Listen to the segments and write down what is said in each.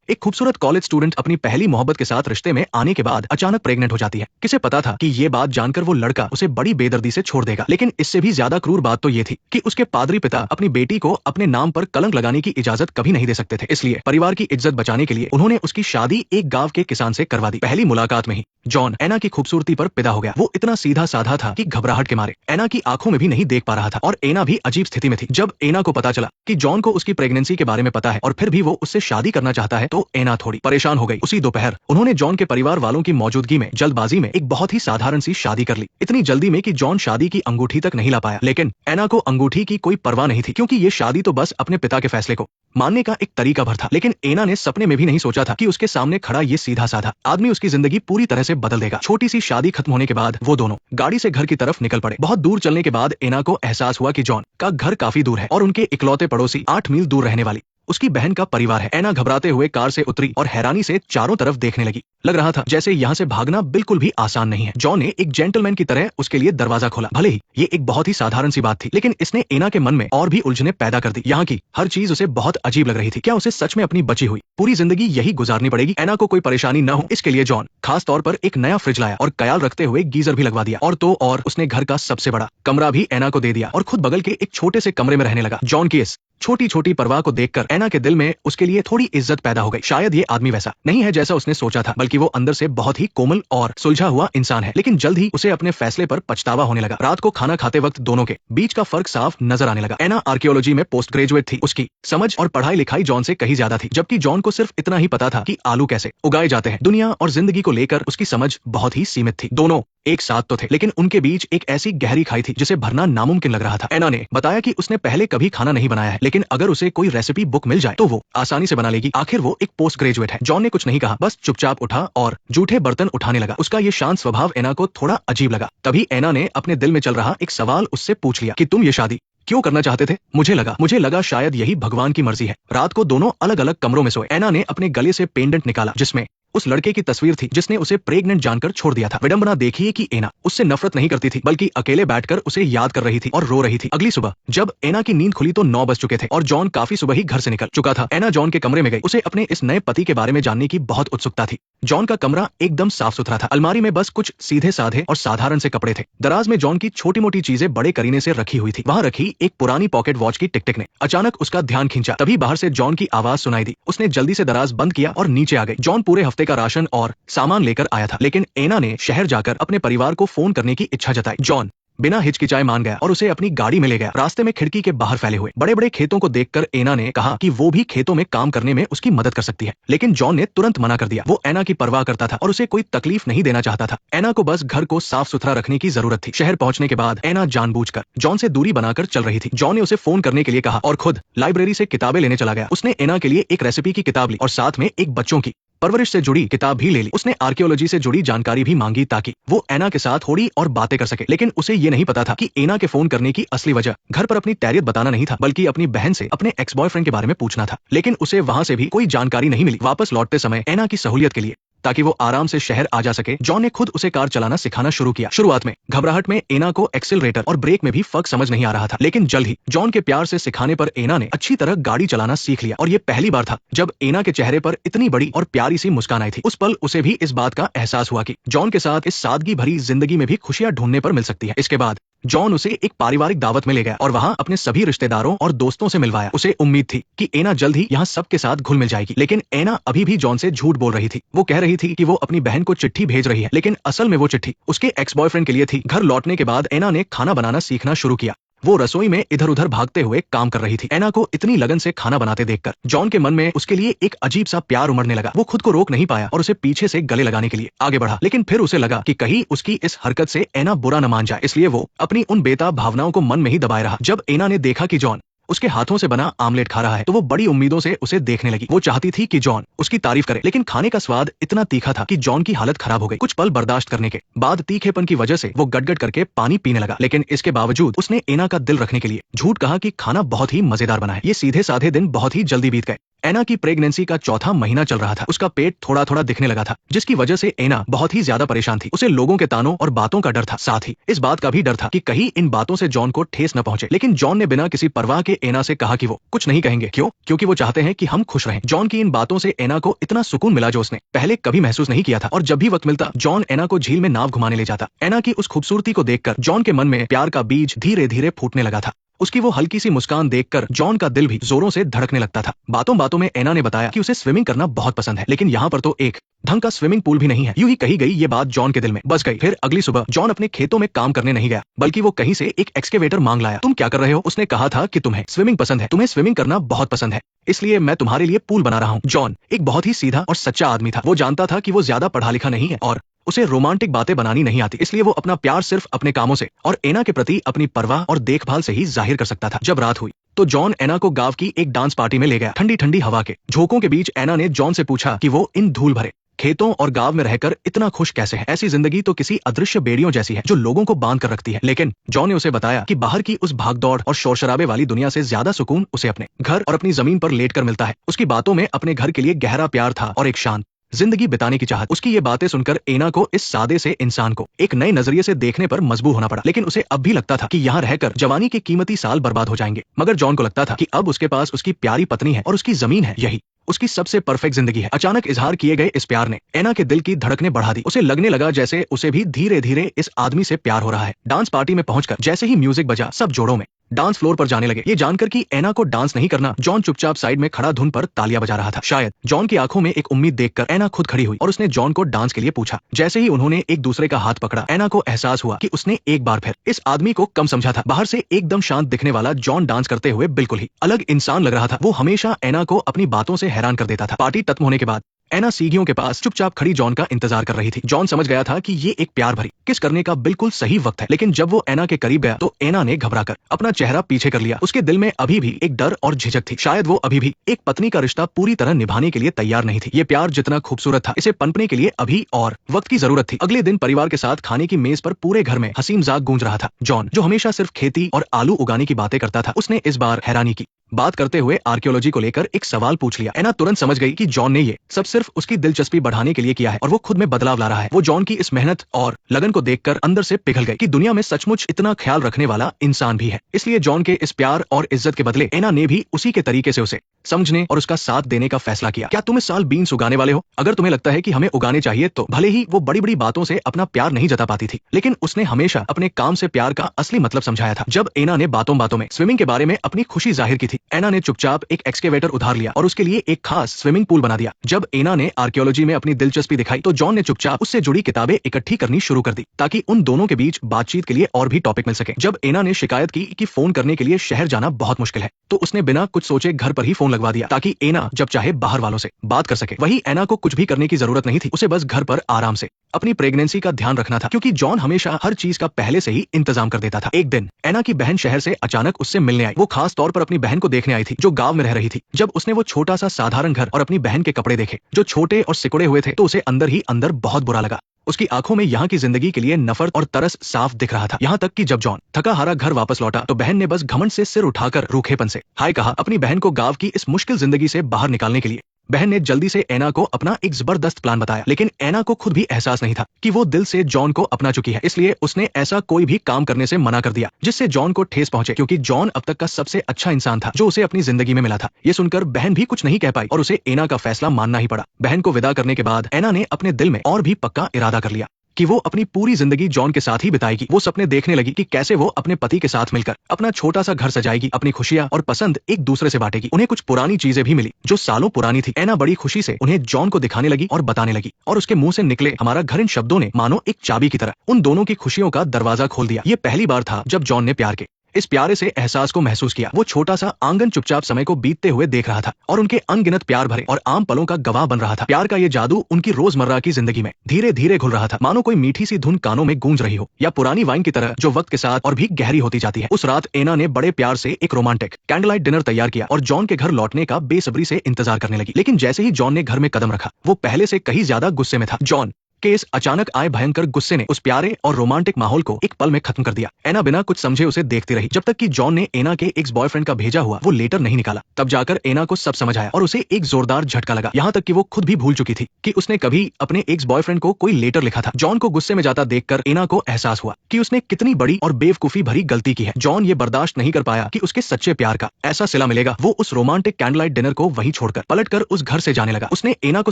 एक खूबसूरत college student अपनी पहली मोहब्बत के साथ रिश्ते में आने के बाद अचानक प्रेग्नेंट हो जाती है। किसे पता था कि ये बात जानकर वो लड़का उसे बड़ी बेदर्दी से छोड़ देगा। लेकिन इससे भी ज्यादा क्रूर बात तो ये थी कि उसके पादरी पिता अपनी बेटी को अपने नाम पर कलंक लगाने की इजाजत कभी नहीं दे सकते थे। इसलिए परिवार की इज्जत बचाने के लिए उन्होंने उसकी शादी एक गांव के किसान से करवा दी। पहली मुलाकात में ही जॉन एना की खूबसूरती पर फिदा हो गया। वो इतना सीधा साधा था कि घबराहट के मारे एना की आंखों में भी नहीं देख पा रहा था और एना भी अजीब स्थिति में थी। जब एना को पता चला कि जॉन को उसकी प्रेगनेंसी के बारे में पता है और फिर भी वो उससे शादी करना चाहता है तो एना थोड़ी परेशान हो गई। उसी दोपहर उन्होंने जॉन के परिवार वालों की मौजूदगी में जल्दबाजी में एक बहुत ही साधारण सी शादी कर ली। इतनी जल्दी में कि जॉन शादी की अंगूठी तक नहीं ला पाया। लेकिन एना को अंगूठी की कोई परवाह नहीं थी, क्योंकि ये शादी तो बस अपने पिता के फैसले को मानने का एक तरीका भर था। लेकिन एना ने सपने में भी नहीं सोचा था कि उसके सामने खड़ा ये सीधा साधा आदमी उसकी जिंदगी पूरी तरह से बदल देगा। छोटी सी शादी खत्म होने के बाद वो दोनों गाड़ी से घर की तरफ निकल पड़े। बहुत दूर चलने के बाद एना को एहसास हुआ कि जॉन का घर काफी दूर है और उनके इकलौते पड़ोसी 8 मील दूर रहने वाली उसकी बहन का परिवार है। एना घबराते हुए कार से उतरी और हैरानी से चारों तरफ देखने लगी। लग रहा था जैसे यहाँ से भागना बिल्कुल भी आसान नहीं है। जॉन ने एक जेंटलमैन की तरह उसके लिए दरवाजा खोला। भले ही ये एक बहुत ही साधारण सी बात थी, लेकिन इसने एना के मन में और भी उलझने पैदा कर दी। यहाँ की हर चीज उसे बहुत अजीब लग रही थी। क्या उसे सच में अपनी बची हुई पूरी जिंदगी यही गुजारनी पड़ेगी? एना को कोई परेशानी न हो इसके लिए जॉन खास तौर पर एक नया फ्रिज लाया और ख्याल रखते हुए गीजर भी लगवा दिया। और उसने घर का सबसे बड़ा कमरा भी एना को दे दिया और खुद बगल के एक छोटे से कमरे में रहने लगा। जॉन की इस छोटी छोटी परवाह को देखकर एना के दिल में उसके लिए थोड़ी इज्जत पैदा हो गई। शायद ये आदमी वैसा नहीं है जैसा उसने सोचा था, बल्कि वो अंदर से बहुत ही कोमल और सुलझा हुआ इंसान है। लेकिन जल्द ही उसे अपने फैसले पर पछतावा होने लगा। रात को खाना खाते वक्त दोनों के बीच का फर्क साफ नजर आने लगा। एना आर्कियोलॉजी में पोस्ट ग्रेजुएट थी। उसकी समझ और पढ़ाई लिखाई जॉन से कहीं ज्यादा थी, जबकि जॉन को सिर्फ इतना ही पता था कि आलू कैसे उगाए जाते हैं। दुनिया और जिंदगी को लेकर उसकी समझ बहुत ही सीमित थी। दोनों एक साथ तो थे, लेकिन उनके बीच एक ऐसी गहरी खाई थी जिसे भरना नामुमकिन लग रहा था। एना ने बताया कि उसने पहले कभी खाना नहीं बनाया है, लेकिन अगर उसे कोई रेसिपी बुक मिल जाए तो वो आसानी से बना लेगी। आखिर वो एक पोस्ट ग्रेजुएट है। जॉन ने कुछ नहीं कहा, बस चुपचाप उठा और जूठे बर्तन उठाने लगा। उसका ये शांत स्वभाव एना को थोड़ा अजीब लगा। तभी एना ने अपने दिल में चल रहा एक सवाल उससे पूछ लिया कि तुम ये शादी क्यों करना चाहते थे? मुझे लगा शायद यही भगवान की मर्जी है। रात को दोनों अलग अलग कमरों में सोए। एना ने अपने गले से पेंडेंट निकाला जिसमें उस लड़के की तस्वीर थी जिसने उसे प्रेग्नेंट जानकर छोड़ दिया था। विडंबना देखिए कि एना उससे नफरत नहीं करती थी, बल्कि अकेले बैठकर उसे याद कर रही थी और रो रही थी। अगली सुबह जब एना की नींद खुली तो 9 बज चुके थे और जॉन काफी सुबह ही घर से निकल चुका था। एना जॉन के कमरे में गई। उसे अपने इस नए पति के बारे में जानने की बहुत उत्सुकता थी। जॉन का कमरा एकदम साफ सुथरा था। अलमारी में बस कुछ सीधे साधे और साधारण से कपड़े थे। दराज में जॉन की छोटी मोटी चीजें बड़े करीने से रखी हुई थी। वहाँ रखी एक पुरानी पॉकेट वॉच की टिक टिक ने अचानक उसका ध्यान खींचा। तभी बाहर से जॉन की आवाज सुनाई दी। उसने जल्दी से दराज बंद किया और नीचे आ गई। जॉन पूरे हफ्ते का राशन और सामान लेकर आया था, लेकिन एना ने शहर जाकर अपने परिवार को फोन करने की इच्छा जताई। जॉन बिना हिचकिचाए मान गया और उसे अपनी गाड़ी में ले गया। रास्ते में खिड़की के बाहर फैले हुए बड़े बड़े खेतों को देखकर एना ने कहा कि वो भी खेतों में काम करने में उसकी मदद कर सकती है, लेकिन जॉन ने तुरंत मना कर दिया। वो एना की परवाह करता था और उसे कोई तकलीफ नहीं देना चाहता था। एना को बस घर को साफ सुथरा रखने की जरूरत थी। शहर पहुंचने के बाद एना जानबूझकर जॉन से दूरी बनाकर चल रही थी। जॉन ने उसे फोन करने के लिए कहा और खुद लाइब्रेरी से किताबें लेने चला गया। उसने एना के लिए एक रेसिपी की किताब ली और साथ में एक बच्चों की परवरिश से जुड़ी किताब भी ले ली। उसने आर्कियोलॉजी से जुड़ी जानकारी भी मांगी ताकि वो एना के साथ थोड़ी और बातें कर सके। लेकिन उसे ये नहीं पता था कि एना के फोन करने की असली वजह घर पर अपनी तैरियत बताना नहीं था, बल्कि अपनी बहन से अपने एक्स बॉयफ्रेंड के बारे में पूछना था। लेकिन उसे वहां से भी कोई जानकारी नहीं मिली। वापस लौटते समय एना की सहूलियत के लिए ताकि वो आराम से शहर आ जा सके, जॉन ने खुद उसे कार चलाना सिखाना शुरू किया। शुरुआत में घबराहट में एना को एक्सीलरेटर और ब्रेक में भी फर्क समझ नहीं आ रहा था, लेकिन जल्द ही जॉन के प्यार से सिखाने पर एना ने अच्छी तरह गाड़ी चलाना सीख लिया। और ये पहली बार था जब एना के चेहरे पर इतनी बड़ी और प्यारी सी मुस्कान आई थी। उस पल उसे भी इस बात का एहसास हुआ कि जॉन के साथ इस सादगी भरी जिंदगी में भी खुशियां ढूंढने पर मिल सकती है। इसके बाद जॉन उसे एक पारिवारिक दावत में ले गया और वहां अपने सभी रिश्तेदारों और दोस्तों से मिलवाया। उसे उम्मीद थी कि एना जल्द ही यहाँ सबके साथ घुल मिल जाएगी, लेकिन एना अभी भी जॉन से झूठ बोल रही थी। वो कह रही थी कि वो अपनी बहन को चिट्ठी भेज रही है, लेकिन असल में वो चिट्ठी उसके एक्स बॉयफ्रेंड के लिए थी। घर लौटने के बाद एना ने खाना बनाना सीखना शुरू किया। वो रसोई में इधर उधर भागते हुए काम कर रही थी। एना को इतनी लगन से खाना बनाते देखकर जॉन के मन में उसके लिए एक अजीब सा प्यार उमड़ने लगा। वो खुद को रोक नहीं पाया और उसे पीछे से गले लगाने के लिए आगे बढ़ा, लेकिन फिर उसे लगा कि कहीं उसकी इस हरकत से एना बुरा न मान जाए, इसलिए वो अपनी उन बेताब भावनाओं को मन में ही दबाए रहा। जब एना ने देखा कि जॉन उसके हाथों से बना आमलेट खा रहा है तो वो बड़ी उम्मीदों से उसे देखने लगी। वो चाहती थी कि जॉन उसकी तारीफ करे, लेकिन खाने का स्वाद इतना तीखा था कि जॉन की हालत खराब हो गई। कुछ पल बर्दाश्त करने के बाद तीखेपन की वजह से वो गटगट करके पानी पीने लगा, लेकिन इसके बावजूद उसने एना का दिल रखने के लिए झूठ कहा कि खाना बहुत ही मजेदार बना है। ये सीधे साधे दिन बहुत ही जल्दी बीत गए। एना की प्रेगनेंसी का चौथा महीना चल रहा था। उसका पेट थोड़ा थोड़ा दिखने लगा था, जिसकी वजह से एना बहुत ही ज्यादा परेशान थी। उसे लोगों के तानों और बातों का डर था, साथ ही इस बात का भी डर था कि कहीं इन बातों से जॉन को ठेस न पहुंचे। लेकिन जॉन ने बिना किसी परवाह के एना से कहा कि वो कुछ नहीं कहेंगे। क्यों? क्योंकि वो चाहते हैं कि हम खुश रहें। जॉन की इन बातों से एना को इतना सुकून मिला जो उसने पहले कभी महसूस नहीं किया था। और जब भी वक्त मिलता, जॉन एना को झील में नाव घुमाने ले जाता। एना की उस खूबसूरती को देखकर जॉन के मन में प्यार का बीज धीरे धीरे फूटने लगा था। उसकी वो हल्की सी मुस्कान देखकर जॉन का दिल भी जोरों से धड़कने लगता था। बातों बातों में एना ने बताया कि उसे स्विमिंग करना बहुत पसंद है, लेकिन यहाँ पर तो एक ढंग का स्विमिंग पूल भी नहीं है। यूं ही कही गई ये बात जॉन के दिल में बस गई। फिर अगली सुबह जॉन अपने खेतों में काम करने नहीं गया, बल्कि वो कहीं से एक एक्सकेवेटर मांग लाया। तुम क्या कर रहे हो? उसने कहा था कि तुम्हें स्विमिंग पसंद है, तुम्हें स्विमिंग करना बहुत पसंद है, इसलिए मैं तुम्हारे लिए पूल बना रहा हूँ। जॉन एक बहुत ही सीधा और सच्चा आदमी था। वो जानता था कि वो ज्यादा पढ़ा लिखा नहीं है और उसे रोमांटिक बातें बनानी नहीं आती, इसलिए वो अपना प्यार सिर्फ अपने कामों से और एना के प्रति अपनी परवाह और देखभाल से ही जाहिर कर सकता था। जब रात हुई तो जॉन एना को गांव की एक डांस पार्टी में ले गया। ठंडी ठंडी हवा के झोंकों के बीच एना ने जॉन से पूछा कि वो इन धूल भरे खेतों और गांव में रहकर इतना खुश कैसे है। ऐसी जिंदगी तो किसी अदृश्य बेड़ियों जैसी है जो लोगों को बांध कर रखती है। लेकिन जॉन ने उसे बताया कि बाहर की उस भागदौड़ और शोर शराबे वाली दुनिया से ज्यादा सुकून उसे अपने घर और अपनी जमीन पर लेटकर मिलता है। उसकी बातों में अपने घर के लिए गहरा प्यार था और एक शांत जिंदगी बिताने की चाहत। उसकी ये बातें सुनकर एना को इस सादे से इंसान को एक नए नजरिए से देखने पर मजबूर होना पड़ा। लेकिन उसे अब भी लगता था कि यहाँ रहकर जवानी के कीमती साल बर्बाद हो जाएंगे। मगर जॉन को लगता था कि अब उसके पास उसकी प्यारी पत्नी है और उसकी जमीन है, यही उसकी सबसे परफेक्ट जिंदगी है। अचानक इजहार किए गए इस प्यार ने एना के दिल की धड़कनें बढ़ा दी। उसे लगने लगा जैसे उसे भी धीरे धीरे इस आदमी से प्यार हो रहा है। डांस पार्टी में पहुंचकर जैसे ही म्यूजिक बजा, सब जोड़ों में डांस फ्लोर पर जाने लगे। ये जानकर कि एना को डांस नहीं करना, जॉन चुपचाप साइड में खड़ा धुन पर तालियां बजा रहा था। शायद जॉन की आंखों में एक उम्मीद देखकर एना खुद खड़ी हुई और उसने जॉन को डांस के लिए पूछा। जैसे ही उन्होंने एक दूसरे का हाथ पकड़ा, एना को एहसास हुआ कि उसने एक बार फिर इस आदमी को कम समझा था। बाहर से एकदम शांत दिखने वाला जॉन डांस करते हुए बिल्कुल ही अलग इंसान लग रहा था। वो हमेशा एना को अपनी बातों से हैरान कर देता था। पार्टी खत्म होने के बाद एना सीढ़ियों के पास चुपचाप खड़ी जॉन का इंतजार कर रही थी। जॉन समझ गया था कि ये एक प्यार भरी किस करने का बिल्कुल सही वक्त है। लेकिन जब वो एना के करीब गया तो एना ने घबराकर अपना चेहरा पीछे कर लिया। उसके दिल में अभी भी एक डर और झिझक थी। शायद वो अभी भी एक पत्नी का रिश्ता पूरी तरह निभाने के लिए तैयार नहीं थी। ये प्यार जितना खूबसूरत था, इसे पनपने के लिए अभी और वक्त की जरूरत थी। अगले दिन परिवार के साथ खाने की मेज पर पूरे घर में हंसी मजाक गूंज रहा था। जॉन, जो हमेशा सिर्फ खेती और आलू उगाने की बातें करता था, उसने इस बार हैरानी की बात करते हुए आर्कियोलॉजी को लेकर एक सवाल पूछ लिया। एना तुरंत समझ गई कि जॉन ने ये सब सिर्फ उसकी दिलचस्पी बढ़ाने के लिए किया है और वो खुद में बदलाव ला रहा है। वो जॉन की इस मेहनत और लगन को देखकर अंदर से पिघल गई कि दुनिया में सचमुच इतना ख्याल रखने वाला इंसान भी है। इसलिए जॉन के इस प्यार और इज्जत के बदले एना ने भी उसी के तरीके से उसे समझने और उसका साथ देने का फैसला किया। क्या तुम इस साल बीन्स उगाने वाले हो? अगर तुम्हें लगता है कि हमें उगाने चाहिए तो भले ही वो बड़ी बड़ी बातों से अपना प्यार नहीं जता पाती थी, लेकिन उसने हमेशा अपने काम से प्यार का असली मतलब समझाया था। जब एना ने बातों बातों में स्विमिंग के बारे में अपनी खुशी जाहिर की थी, एना ने चुपचाप एक एक्सकेवेटर उधार लिया और उसके लिए एक खास स्विमिंग पूल बना दिया। जब एना ने आर्कियोलॉजी में अपनी दिलचस्पी दिखाई तो जॉन ने चुपचाप उससे जुड़ी किताबें इकट्ठी करनी शुरू कर दी, ताकि उन दोनों के बीच बातचीत के लिए और भी टॉपिक मिल सके। जब एना ने शिकायत की कि फोन करने के लिए शहर जाना बहुत मुश्किल है, तो उसने बिना कुछ सोचे घर पर ही फोन लगवा दिया, ताकि एना जब चाहे बाहर वालों से बात कर सके। वही एना को कुछ भी करने की जरूरत नहीं थी, उसे बस घर पर आराम से अपनी प्रेगनेंसी का ध्यान रखना था, क्योंकि जॉन हमेशा हर चीज का पहले से ही इंतजाम कर देता था। एक दिन एना की बहन शहर से अचानक उससे मिलने आई। वो खास तौर पर अपनी बहन को देखने आई थी जो गांव में रह रही थी। जब उसने वो छोटा सा साधारण घर और अपनी बहन के कपड़े देखे जो छोटे और सिकुड़े हुए थे, तो उसे अंदर ही अंदर बहुत बुरा लगा। उसकी आंखों में यहाँ की जिंदगी के लिए नफरत और तरस साफ दिख रहा था। यहाँ तक कि जब जॉन थका हारा घर वापस लौटा तो बहन ने बस घमंड से सिर उठाकर रूखेपन से हाय कहा। अपनी बहन को गांव की इस मुश्किल जिंदगी से बाहर निकालने के लिए बहन ने जल्दी से एना को अपना एक जबरदस्त प्लान बताया। लेकिन एना को खुद भी एहसास नहीं था कि वो दिल से जॉन को अपना चुकी है, इसलिए उसने ऐसा कोई भी काम करने से मना कर दिया जिससे जॉन को ठेस पहुंचे, क्योंकि जॉन अब तक का सबसे अच्छा इंसान था जो उसे अपनी जिंदगी में मिला था। ये सुनकर बहन भी कुछ नहीं कह पाई और उसे एना का फैसला मानना ही पड़ा। बहन को विदा करने के बाद एना ने अपने दिल में और भी पक्का इरादा कर लिया कि वो अपनी पूरी जिंदगी जॉन के साथ ही बिताएगी। वो सपने देखने लगी कि कैसे वो अपने पति के साथ मिलकर अपना छोटा सा घर सजाएगी, अपनी खुशियां और पसंद एक दूसरे से बांटेगी। उन्हें कुछ पुरानी चीजें भी मिली जो सालों पुरानी थी। एना बड़ी खुशी से उन्हें जॉन को दिखाने लगी और बताने लगी, और उसके मुंह से निकले हमारा घर इन शब्दों ने मानो एक चाबी की तरह उन दोनों की खुशियों का दरवाजा खोल दिया। ये पहली बार था जब जॉन ने प्यार के इस प्यारे से एहसास को महसूस किया। वो छोटा सा आंगन चुपचाप समय को बीतते हुए देख रहा था और उनके अनगिनत प्यार भरे और आम पलों का गवाह बन रहा था। प्यार का ये जादू उनकी रोजमर्रा की जिंदगी में धीरे धीरे घुल रहा था, मानो कोई मीठी सी धुन कानों में गूंज रही हो, या पुरानी वाइन की तरह जो वक्त के साथ और भी गहरी होती जाती है। उस रात एना ने बड़े प्यार से एक रोमांटिक कैंडल लाइट डिनर तैयार किया और जॉन के घर लौटने का बेसब्री से इंतजार करने लगी। लेकिन जैसे ही जॉन ने घर में कदम रखा, वो पहले से कहीं ज्यादा गुस्से में था। जॉन, के इस अचानक आए भयंकर गुस्से ने उस प्यारे और रोमांटिक माहौल को एक पल में खत्म कर दिया। एना बिना कुछ समझे उसे देखती रही जब तक कि जॉन ने एना के एक्स बॉयफ्रेंड का भेजा हुआ वो लेटर नहीं निकाला। तब जाकर एना को सब समझ आया और उसे एक जोरदार झटका लगा, यहाँ तक कि वो खुद भी भूल चुकी थी कि उसने कभी अपने एक्स बॉयफ्रेंड को कोई लेटर लिखा था। जॉन को गुस्से में जाता देखकर एना को एहसास हुआ कि उसने कितनी बड़ी और बेवकूफी भरी गलती की है। जॉन ये बर्दाश्त नहीं कर पाया कि उसके सच्चे प्यार का ऐसा सिला मिलेगा। वो उस रोमांटिक कैंडलाइट डिनर को वहीं छोड़कर पलटकर उस घर से जाने लगा। उसने एना को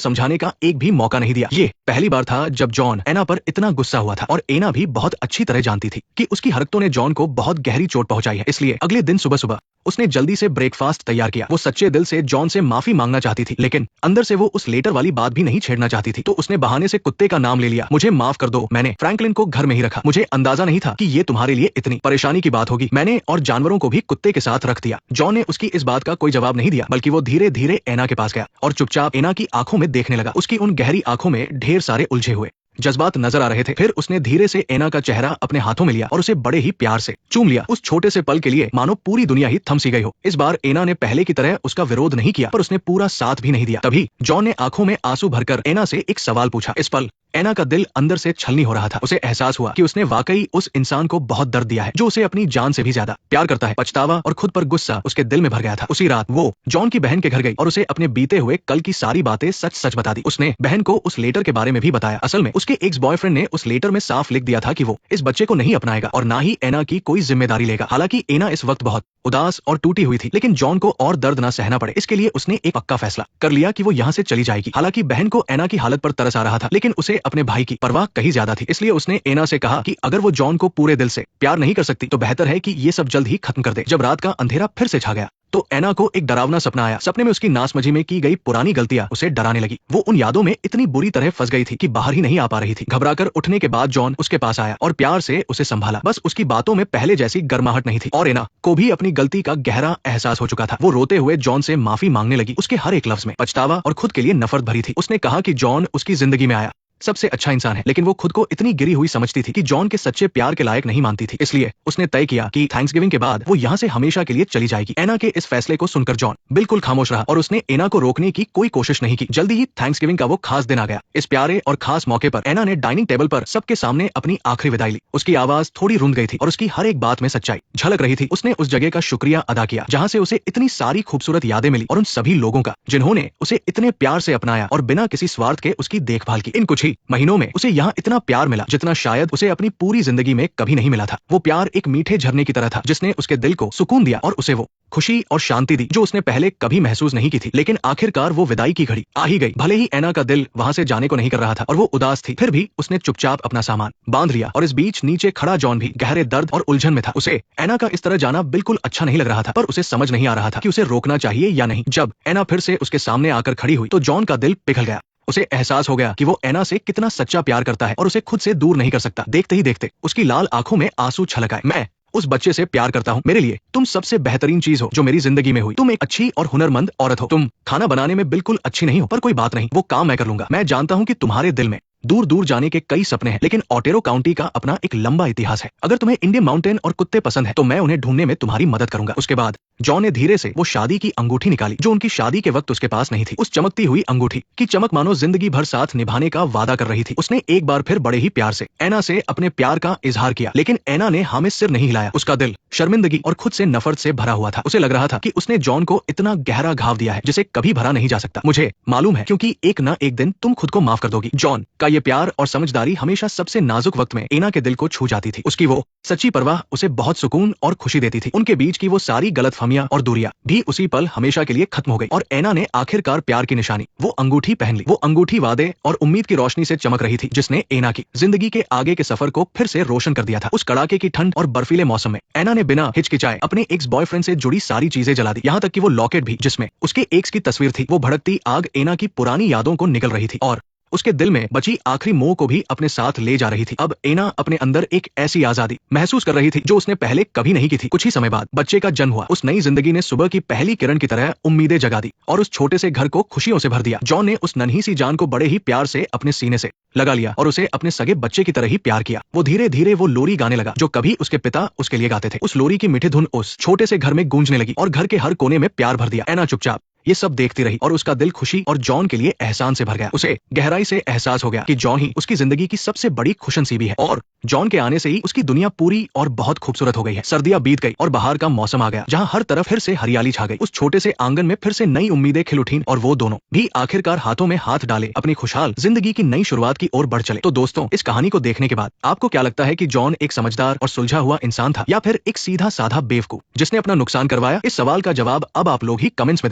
समझाने का एक भी मौका नहीं दिया। ये पहली बार था जब जॉन एना पर इतना गुस्सा हुआ था और एना भी बहुत अच्छी तरह जानती थी कि उसकी हरकतों ने जॉन को बहुत गहरी चोट पहुंचाई है। इसलिए अगले दिन सुबह सुबह उसने जल्दी से ब्रेकफास्ट तैयार किया। वो सच्चे दिल से जॉन से माफी मांगना चाहती थी, लेकिन अंदर से वो उस लेटर वाली बात भी नहीं छेड़ना चाहती थी। तो उसने बहाने से कुत्ते का नाम ले लिया। मुझे माफ कर दो, मैंने फ्रैंकलिन को घर में ही रखा। मुझे अंदाजा नहीं था कि ये तुम्हारे लिए इतनी परेशानी की बात होगी। मैंने और जानवरों को भी कुत्ते के साथ रख दिया। जॉन ने उसकी इस बात का कोई जवाब नहीं दिया, बल्कि वो धीरे धीरे एना के पास गया और चुपचाप एना की आंखों में देखने लगा। उसकी उन गहरी आंखों में ढेर सारे उलझे हुए जज्बात नजर आ रहे थे। फिर उसने धीरे से एना का चेहरा अपने हाथों में लिया और उसे बड़े ही प्यार से चूम लिया। उस छोटे से पल के लिए मानो पूरी दुनिया ही थम सी गई हो। इस बार एना ने पहले की तरह उसका विरोध नहीं किया, पर उसने पूरा साथ भी नहीं दिया। तभी जॉन ने आंखों में आंसू भरकर एना से एक सवाल पूछा। इस पल एना का दिल अंदर से छलनी हो रहा था। उसे एहसास हुआ कि उसने वाकई उस इंसान को बहुत दर्द दिया है जो उसे अपनी जान से भी ज्यादा प्यार करता है। पछतावा और खुद पर गुस्सा उसके दिल में भर गया था। उसी रात वो जॉन की बहन के घर गई और उसे अपने बीते हुए कल की सारी बातें सच सच बता दी। उसने बहन को उस लेटर के बारे में भी बताया। असल में उसके एक्स बॉयफ्रेंड ने उस लेटर में साफ लिख दिया था कि वो इस बच्चे को नहीं अपनाएगा और ना ही एना की कोई जिम्मेदारी लेगा। हालांकि एना इस वक्त बहुत उदास और टूटी हुई थी, लेकिन जॉन को और दर्द ना सहना पड़े इसके लिए उसने एक पक्का फैसला कर लिया कि वो यहाँ से चली जाएगी। हालांकि बहन को एना की हालत पर तरस आ रहा था, लेकिन उसे अपने भाई की परवाह कहीं ज्यादा थी। इसलिए उसने एना से कहा कि अगर वो जॉन को पूरे दिल से प्यार नहीं कर सकती तो बेहतर है कि ये सब जल्द ही खत्म कर दे। जब रात का अंधेरा फिर से छा गया तो एना को एक डरावना सपना आया। सपने में उसकी नासमझी में की गई पुरानी गलतियां उसे डराने लगी। वो उन यादों में इतनी बुरी तरह फंस गई थी कि बाहर ही नहीं आ पा रही थी। घबराकर उठने के बाद जॉन उसके पास आया और प्यार से उसे संभाला। बस उसकी बातों में पहले जैसी गर्माहट नहीं थी और एना को भी अपनी गलती का गहरा एहसास हो चुका था। वो रोते हुए जॉन से माफी मांगने लगी। उसके हर एक लफ्ज में पछतावा और खुद के लिए नफरत भरी थी। उसने कहा कि जॉन उसकी जिंदगी में आया सबसे अच्छा इंसान है, लेकिन वो खुद को इतनी गिरी हुई समझती थी कि जॉन के सच्चे प्यार के लायक नहीं मानती थी। इसलिए उसने तय किया कि थैंक्सगिविंग के बाद वो यहाँ से हमेशा के लिए चली जाएगी। एना के इस फैसले को सुनकर जॉन बिल्कुल खामोश रहा और उसने एना को रोकने की कोई कोशिश नहीं की। जल्दी ही थैंक्सगिविंग का वो खास दिन आ गया। इस प्यारे और खास मौके पर एना ने डाइनिंग टेबल पर सबके सामने अपनी आखिरी विदाई ली। उसकी आवाज थोड़ी रुंध गई थी और उसकी हर एक बात में सच्चाई झलक रही थी। उसने उस जगह का शुक्रिया अदा किया जहाँ से उसे इतनी सारी खूबसूरत यादें मिली और उन सभी लोगों का जिन्होंने उसे इतने प्यार से अपनाया और बिना किसी स्वार्थ के उसकी देखभाल की। इन कुछ ही महीनों में उसे यहाँ इतना प्यार मिला जितना शायद उसे अपनी पूरी जिंदगी में कभी नहीं मिला था। वो प्यार एक मीठे झरने की तरह था जिसने उसके दिल को सुकून दिया और उसे वो खुशी और शांति दी जो उसने पहले कभी महसूस नहीं की थी। लेकिन आखिरकार वो विदाई की घड़ी आ ही गई। भले ही एना का दिल वहां से जाने को नहीं कर रहा था और वो उदास थी, फिर भी उसने चुपचाप अपना सामान बांध लिया और इस बीच नीचे खड़ा जॉन भी गहरे दर्द और उलझन में था। उसे एना का इस तरह जाना बिल्कुल अच्छा नहीं लग रहा था, पर उसे समझ नहीं आ रहा था कि उसे रोकना चाहिए या नहीं। जब एना फिर से उसके सामने आकर खड़ी हुई तो जॉन का दिल पिघल गया। उसे एहसास हो गया कि वो एना से कितना सच्चा प्यार करता है और उसे खुद से दूर नहीं कर सकता। देखते ही देखते उसकी लाल आंखों में आंसू छलक आए। मैं उस बच्चे से प्यार करता हूँ। मेरे लिए तुम सबसे बेहतरीन चीज हो जो मेरी जिंदगी में हुई। तुम एक अच्छी और हुनरमंद औरत हो। तुम खाना बनाने में बिल्कुल अच्छी नहीं हो, पर कोई बात नहीं, वो काम मैं कर लूंगा। मैं जानता हूँ कि तुम्हारे दिल में दूर दूर जाने के कई सपने हैं, लेकिन ओटेरो काउंटी का अपना एक लंबा इतिहास है। अगर तुम्हें इंडियन माउंटेन और कुत्ते पसंद है तो मैं उन्हें ढूंढने में तुम्हारी मदद करूंगा। उसके बाद जॉन ने धीरे से वो शादी की अंगूठी निकाली जो उनकी शादी के वक्त उसके पास नहीं थी। उस चमकती हुई अंगूठी की चमक मानो जिंदगी भर साथ निभाने का वादा कर रही थी। उसने एक बार फिर बड़े ही प्यार से एना से अपने प्यार का इजहार किया, लेकिन एना ने हाँ में सिर नहीं हिलाया। उसका दिल शर्मिंदगी और खुद से नफरत से भरा हुआ था। उसे लग रहा था कि उसने जॉन को इतना गहरा घाव दिया है जिसे कभी भरा नहीं जा सकता। मुझे मालूम है, क्योंकि एक न एक दिन तुम खुद को माफ कर दोगी। जॉन का ये प्यार और समझदारी हमेशा सबसे नाजुक वक्त में एना के दिल को छू जाती थी। उसकी वो सच्ची परवाह उसे बहुत सुकून और खुशी देती थी। उनके बीच की वो सारी गलतफहमियां और दूरियां भी उसी पल हमेशा के लिए खत्म हो गई और एना ने आखिरकार प्यार की निशानी वो अंगूठी पहन ली। वो अंगूठी वादे और उम्मीद की रोशनी से चमक रही थी जिसने एना की जिंदगी के आगे के सफर को फिर से रोशन कर दिया था। उस कड़ाके की ठंड और बर्फीले मौसम में एना ने बिना हिचकिचाए अपने एक्स बॉयफ्रेंड से जुड़ी सारी चीजें जला दी, यहाँ तक कि वो लॉकेट भी जिसमें उसके एक्स की तस्वीर थी। वो भड़कती आग एना की पुरानी यादों को निगल रही थी और उसके दिल में बची आखिरी मोह को भी अपने साथ ले जा रही थी। अब एना अपने अंदर एक ऐसी आजादी महसूस कर रही थी जो उसने पहले कभी नहीं की थी। कुछ ही समय बाद बच्चे का जन्म हुआ। उस नई जिंदगी ने सुबह की पहली किरण की तरह उम्मीदें जगा दी और उस छोटे से घर को खुशियों से भर दिया। जॉन ने उस नन्ही सी जान को बड़े ही प्यार से अपने सीने से लगा लिया और उसे अपने सगे बच्चे की तरह ही प्यार किया। वो धीरे धीरे वो लोरी गाने लगा जो कभी उसके पिता उसके लिए गाते थे। उस लोरी की मीठी धुन उस छोटे से घर में गूंजने लगी और घर के हर कोने में प्यार भर दिया। एना चुपचाप ये सब देखती रही और उसका दिल खुशी और जॉन के लिए एहसान से भर गया। उसे गहराई से एहसास हो गया कि जॉन ही उसकी जिंदगी की सबसे बड़ी खुशनसीबी है और जॉन के आने से ही उसकी दुनिया पूरी और बहुत खूबसूरत हो गई है। सर्दियां बीत गई और बाहर का मौसम आ गया, जहां हर तरफ फिर से हरियाली छा गई। उस छोटे से आंगन में फिर से नई उम्मीदें खिल उठी और वो दोनों भी आखिरकार हाथों में हाथ डाले अपनी खुशहाल जिंदगी की नई शुरुआत की ओर बढ़ चले। तो दोस्तों, इस कहानी को देखने के बाद आपको क्या लगता है कि जॉन एक समझदार और सुलझा हुआ इंसान था या फिर एक सीधा साधा बेवकूफ जिसने अपना नुकसान करवाया? इस सवाल का जवाब अब आप लोग ही कमेंट्स में